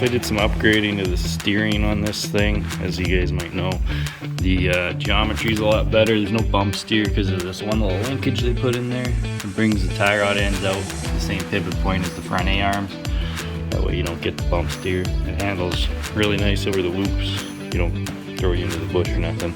I did some upgrading to the steering on this thing. As you guys might know, the geometry is a lot better. There's no bump steer because of this one little linkage they put in there. It brings the tie rod ends out the same pivot point as the front A-arms. That way you don't get the bump steer. It handles really nice over the whoops. You don't throw you into the bush or nothing.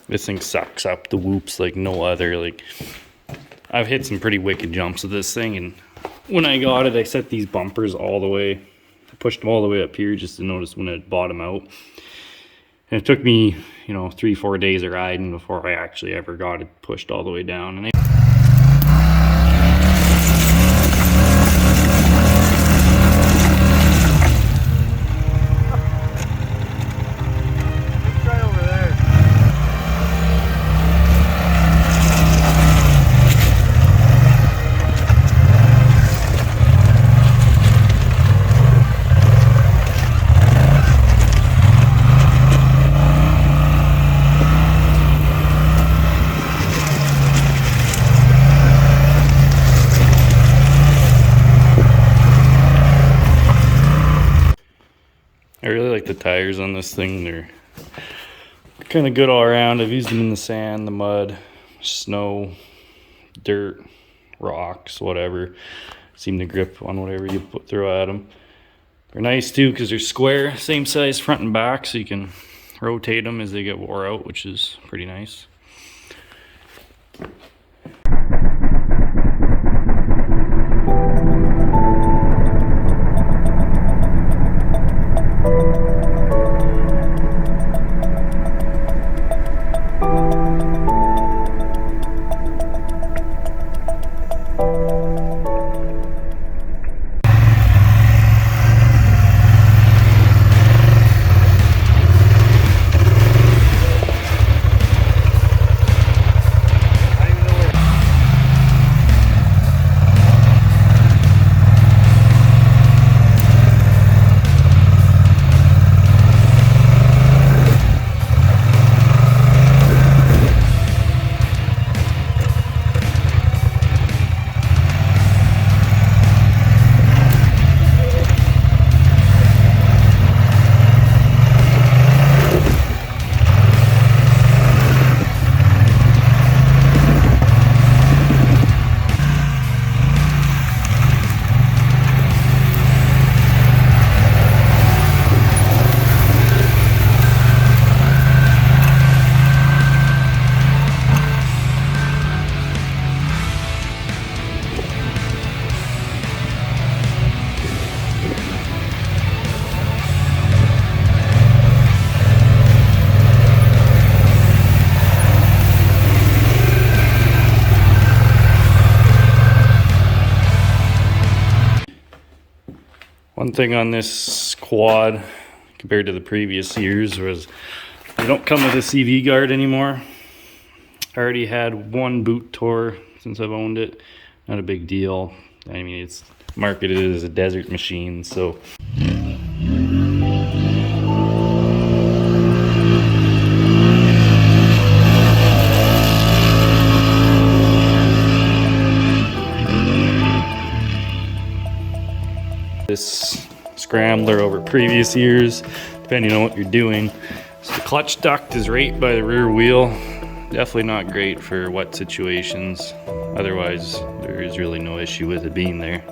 This thing sucks up the whoops like no other. Like, I've hit some pretty wicked jumps with this thing, and when I got it, I set these bumpers all the way. I pushed them all the way up here just to notice when it bottomed out. And it took me, 3-4 days of riding before I actually ever got it pushed all the way down. And I really like the tires on this thing. They're kind of good all around. I've used them in the sand, the mud, snow, dirt, rocks, whatever. Seem to grip on whatever you throw at them. They're nice too because they're square, same size front and back, so you can rotate them as they get wore out, which is pretty nice. One thing on this quad compared to the previous years was they don't come with a CV guard anymore. I already had one boot tore since I've owned it. Not a big deal. I mean, it's marketed as a desert machine, so. This scrambler over previous years, depending on what you're doing. So the clutch duct is right by the rear wheel. Definitely not great for wet situations. Otherwise, there is really no issue with it being there.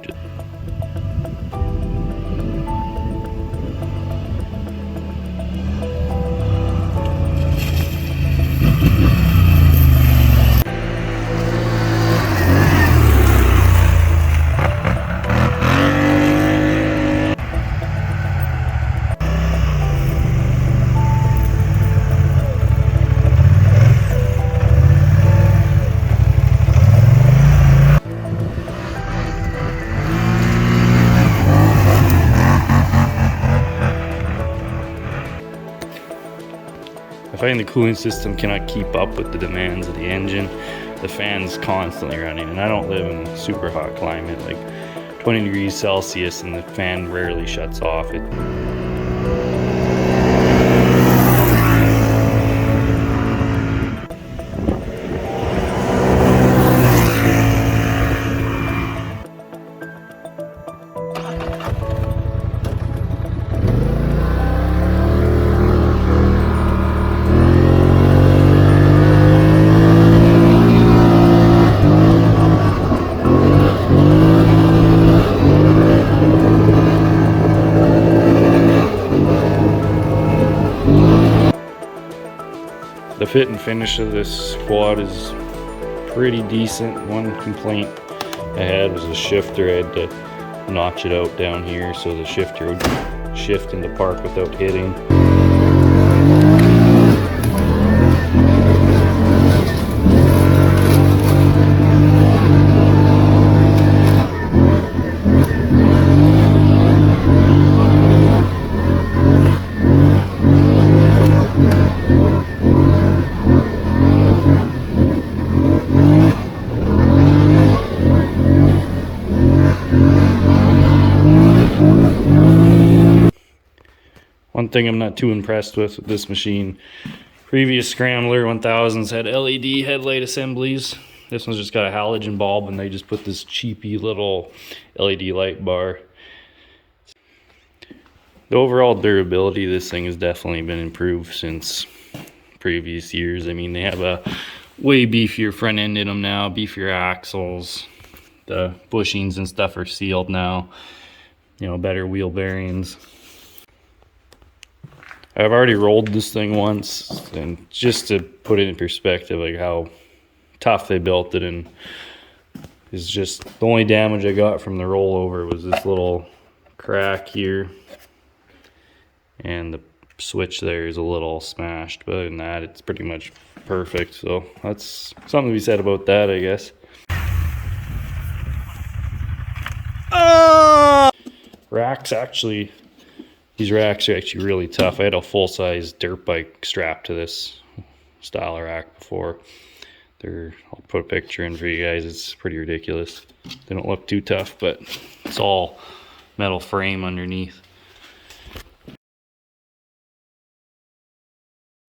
I find the cooling system cannot keep up with the demands of the engine. The fan's constantly running, and I don't live in a super hot climate, like 20 degrees Celsius, and the fan rarely shuts off. The fit and finish of this quad is pretty decent. One complaint I had was the shifter. I had to notch it out down here so the shifter would shift into park without hitting. One thing I'm not too impressed with this machine, previous Scrambler 1000s had LED headlight assemblies. This one's just got a halogen bulb, and they just put this cheapy little LED light bar. The overall durability of this thing has definitely been improved since previous years. I mean, they have a way beefier front end in them now, beefier axles. The bushings and stuff are sealed now. You know, better wheel bearings. I've already rolled this thing once, and just to put it in perspective, like how tough they built it, and is just the only damage I got from the rollover was this little crack here, and the switch there is a little smashed, but other than that, it's pretty much perfect. So that's something to be said about that, I guess. Racks, actually, these racks are actually really tough. I had a full-size dirt bike strapped to this style of rack before. I'll put a picture in for you guys. It's pretty ridiculous. They don't look too tough, but it's all metal frame underneath.